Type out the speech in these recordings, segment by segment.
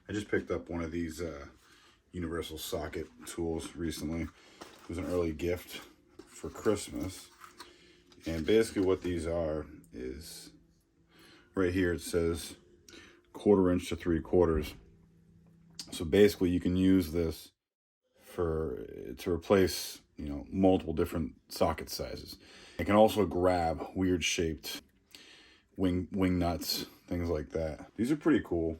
I just picked up one of these universal socket tools recently. It was an early gift for Christmas. And basically what these are is, right here it says 1/4 inch to 3/4. So basically you can use this to replace, you know, multiple different socket sizes. It can also grab weird shaped wing nuts, things like that. These are pretty cool.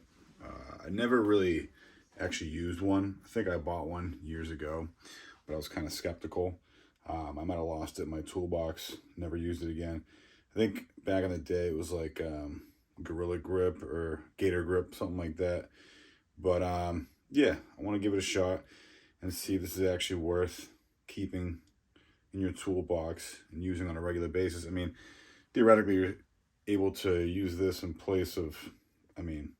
I never really actually used one. I think I bought one years ago, but I was kind of skeptical. I might have lost it in my toolbox, never used it again. I think back in the day it was like Gorilla Grip or Gator Grip, something like that. But yeah, I want to give it a shot and see if this is actually worth keeping in your toolbox and using on a regular basis. I mean, theoretically, you're able to use this in place of, I mean,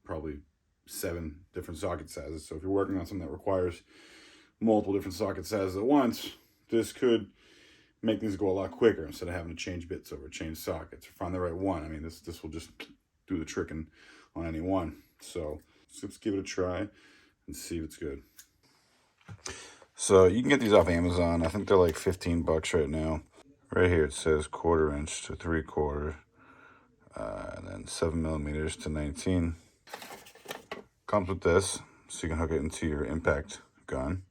probably 7 different socket sizes. So if you're working on something that requires multiple different socket sizes at once, this could make things go a lot quicker instead of having to change bits over, change sockets, or find the right one. I mean, this will just do the trick on any one. So let's give it a try and see if it's good. So you can get these off Amazon. I think they're like 15 bucks right now. Right here it says 1/4 inch to 3/4, and then 7mm to 19. Comes with this, so you can hook it into your impact gun.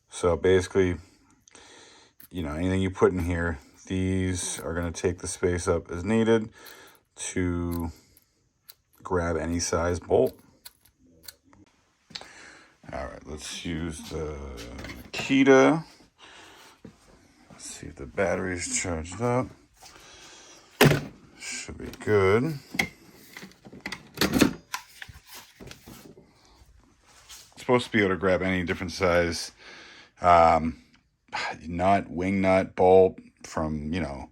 So basically, you know, anything you put in here, these are going to take the space up as needed to grab any size bolt. All right, let's use the Makita. Let's see if the battery's charged up. Should be good. It's supposed to be able to grab any different size nut, wing nut, bolt from, you know,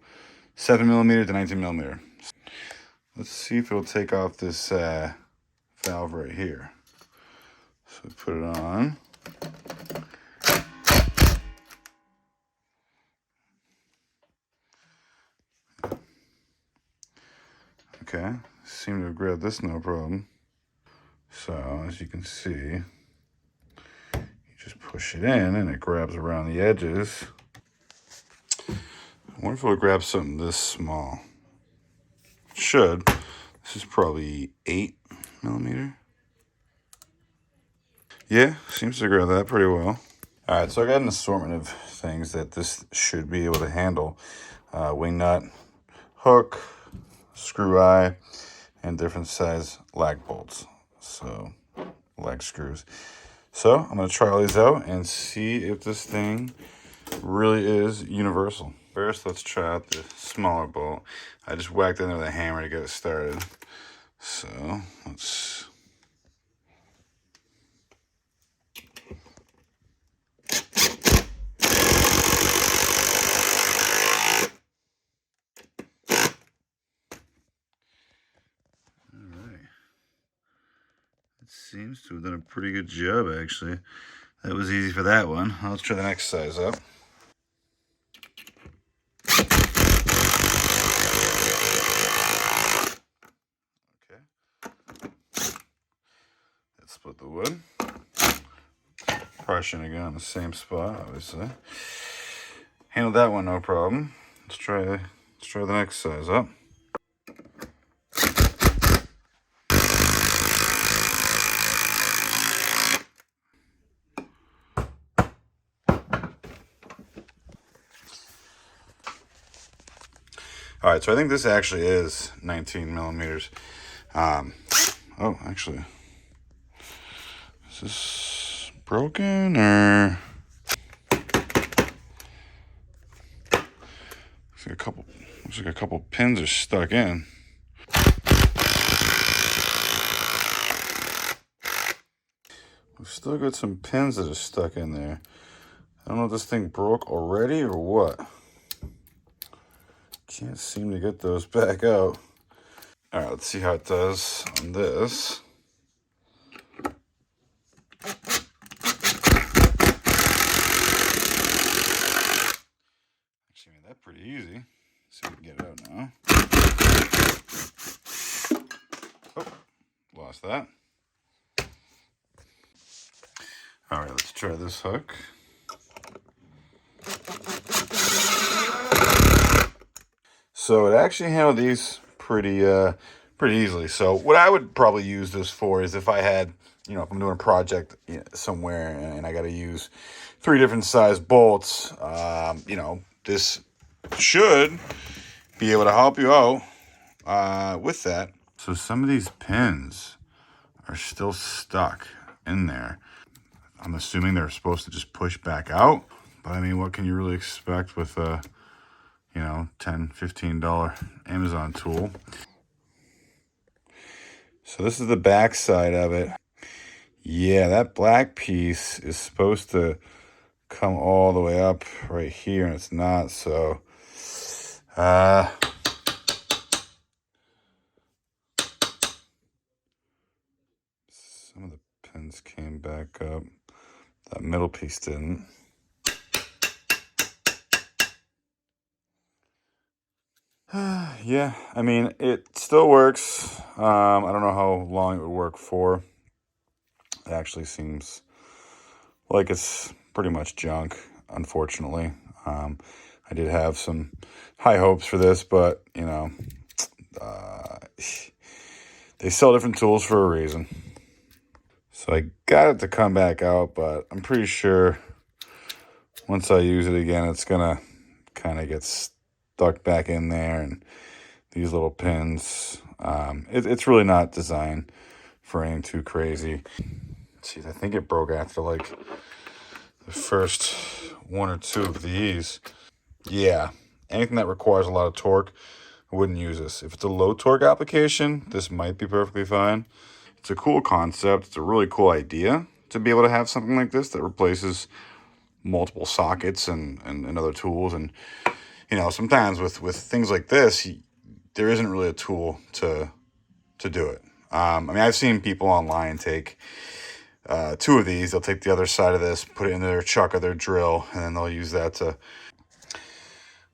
7mm to 19mm. Let's see if it'll take off this valve right here. So put it on. Okay, seem to have grabbed this no problem. So as you can see, you just push it in and it grabs around the edges. I wonder if it'll grab something this small. It should. This is probably 8mm. Yeah, seems to grab that pretty well. All right, so I got an assortment of things that this should be able to handle. Wing nut, hook, screw eye, and different size lag bolts. So, lag screws. So, I'm going to try all these out and see if this thing really is universal. First, let's try out the smaller bolt. I just whacked in there with a hammer to get it started. So, let's... Seems to have done a pretty good job, actually. That was easy for that one. Let's try the next size up. Okay. Let's split the wood. Probably shouldn't have gone in the same spot, obviously. Handled that one no problem. Let's try the next size up. All right, so I think this actually is 19mm. Oh, actually, is this broken or? Looks like a couple pins are stuck in. We've still got some pins that are stuck in there. I don't know if this thing broke already or what. Can't seem to get those back out. All right, let's see how it does on this. Actually, that pretty easy. See if we can get it out now. Oh, lost that. All right, let's try this hook. So it actually handled these pretty easily. So what I would probably use this for is if I had, if I'm doing a project somewhere and I got to use 3 different size bolts, this should be able to help you out with that. So some of these pins are still stuck in there. I'm assuming they're supposed to just push back out. But I mean, what can you really expect with a, $10, $15 Amazon tool? So this is the back side of it. Yeah, that black piece is supposed to come all the way up right here, and it's not. So, some of the pins came back up. That middle piece didn't. Yeah, I mean, it still works. I don't know how long it would work for. It actually seems like it's pretty much junk, unfortunately. I did have some high hopes for this, but, they sell different tools for a reason. So I got it to come back out, but I'm pretty sure once I use it again, it's going to kind of get stuck back in there. And these little pins, it's really not designed for anything too crazy. See, I think it broke after like the first 1 or 2 of these. Yeah, anything that requires a lot of torque, I wouldn't use this. If it's a low torque application, this might be perfectly fine. It's a cool concept. It's a really cool idea to be able to have something like this that replaces multiple sockets and other tools. And, sometimes with things like this, there isn't really a tool to do it. I've seen people online take 2 of these. They'll take the other side of this, put it in their chuck or their drill, and then they'll use that to...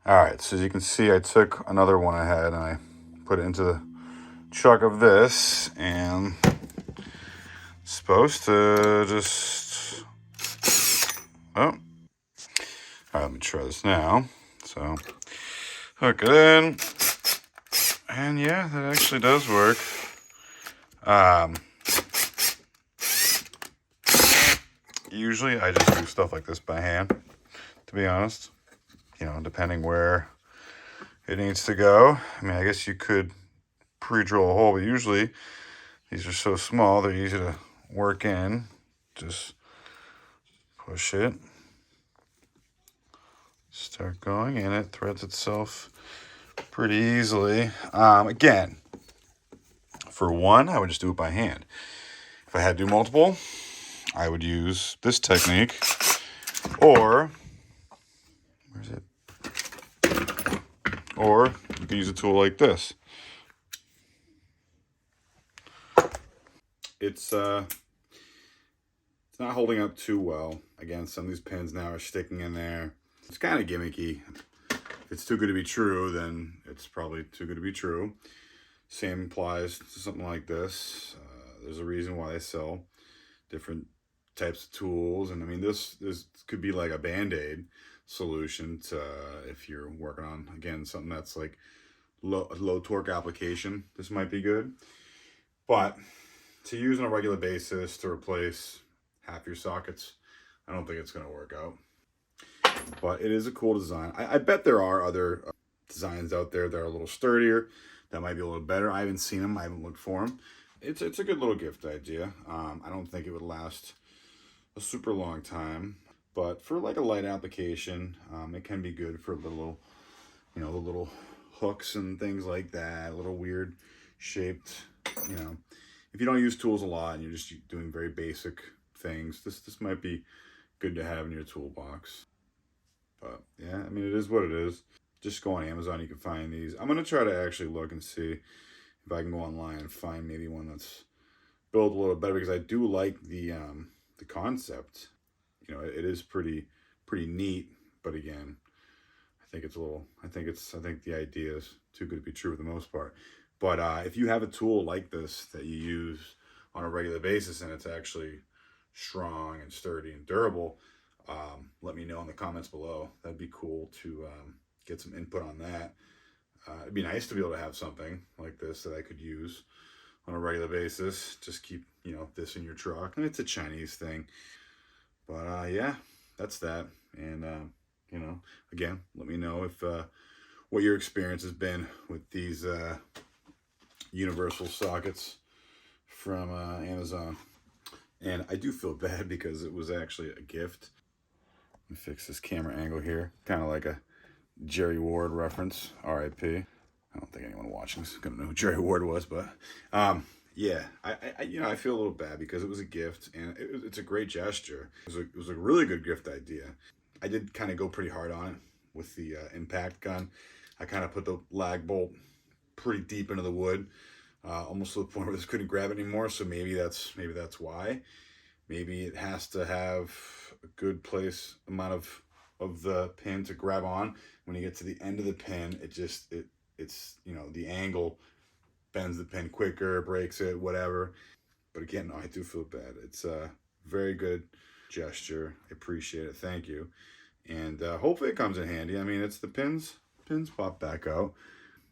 All right, so as you can see, I took another one ahead and I put it into the chuck of this, and it's supposed to just... Oh. All right, let me try this now. So, hook it in. And yeah, that actually does work. Usually I just do stuff like this by hand, to be honest. Depending where it needs to go. I guess you could pre-drill a hole, but usually these are so small, they're easy to work in. Just push it. Start going, and it threads itself pretty easily. Again, for one, I would just do it by hand. If I had to do multiple, I would use this technique, or where's it? Or you can use a tool like this. It's not holding up too well. Again, some of these pins now are sticking in there. It's kind of gimmicky. If it's too good to be true, then it's probably too good to be true. Same applies to something like this. There's a reason why they sell different types of tools. And this could be like a Band-Aid solution to if you're working on, again, something that's like low torque application. This might be good. But to use on a regular basis to replace half your sockets, I don't think it's going to work out. But it is a cool design. I bet there are other designs out there that are a little sturdier, that might be a little better. I haven't seen them. I haven't looked for them. It's a good little gift idea. I don't think it would last a super long time, but for like a light application, it can be good for the little hooks and things like that. Little weird shaped, if you don't use tools a lot and you're just doing very basic things, this might be good to have in your toolbox. But yeah, it is what it is. Just go on Amazon, you can find these. I'm gonna try to actually look and see if I can go online and find maybe one that's built a little better, because I do like the concept. It is pretty neat, but again, I think it's a little, I think the idea is too good to be true for the most part. But if you have a tool like this that you use on a regular basis and it's actually strong and sturdy and durable, let me know in the comments below. That'd be cool to get some input on that. It'd be nice to be able to have something like this that I could use on a regular basis. Just keep, you know, this in your truck. And it's a Chinese thing. But yeah, that's that. And you know, again, let me know if what your experience has been with these universal sockets from Amazon. And I do feel bad because it was actually a gift. Let me fix this camera angle here. Kind of like a Jerry Ward reference, RIP. I don't think anyone watching is gonna know who Jerry Ward was, but yeah, I you know, I feel a little bad because it was a gift and it's a great gesture. It was a really good gift idea. I did kind of go pretty hard on it with the impact gun. I kind of put the lag bolt pretty deep into the wood, almost to the point where this couldn't grab it anymore. So maybe that's why. Maybe it has to have a good place amount of the pin to grab on. When you get to the end of the pin, it's you know, the angle bends the pin quicker, breaks it, whatever. But again, no, I do feel bad. It's a very good gesture. I appreciate it. Thank you. And hopefully it comes in handy. I mean, it's the pins pop back out.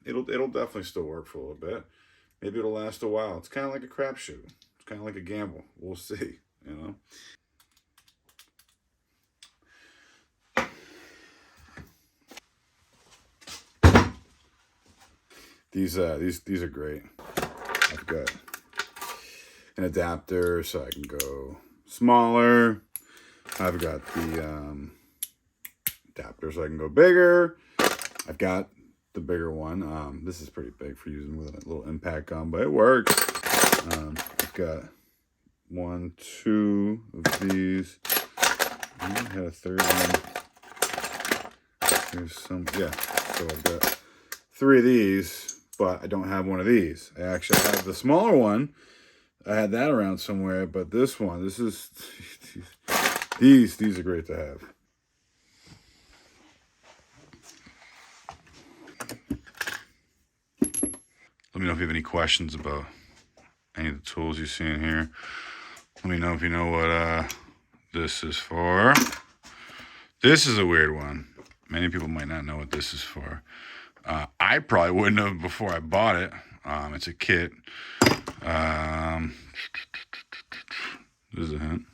It'll definitely still work for a little bit. Maybe it'll last a while. It's kind of like a crapshoot. It's kind of like a gamble. We'll see, you know. These are great. I've got an adapter so I can go smaller. I've got the adapter so I can go bigger. I've got the bigger one. This is pretty big for using with a little impact gun, but it works. I've got 1, 2 of these. I had a third one. There's some, yeah. So I've got 3 of these, but I don't have one of these. I actually have the smaller one. I had that around somewhere, but this one, these are great to have. Let me know if you have any questions about any of the tools you see in here. Let me know if you know what this is for. This is a weird one. Many people might not know what this is for. I probably wouldn't have before I bought it. It's a kit. This is a hint.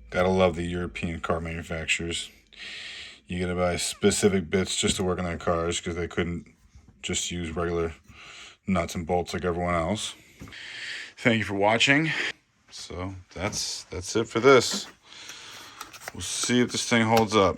Gotta love the European car manufacturers. You gotta buy specific bits just to work on their cars because they couldn't just use regular nuts and bolts like everyone else. Thank you for watching. So that's it for this. We'll see if this thing holds up.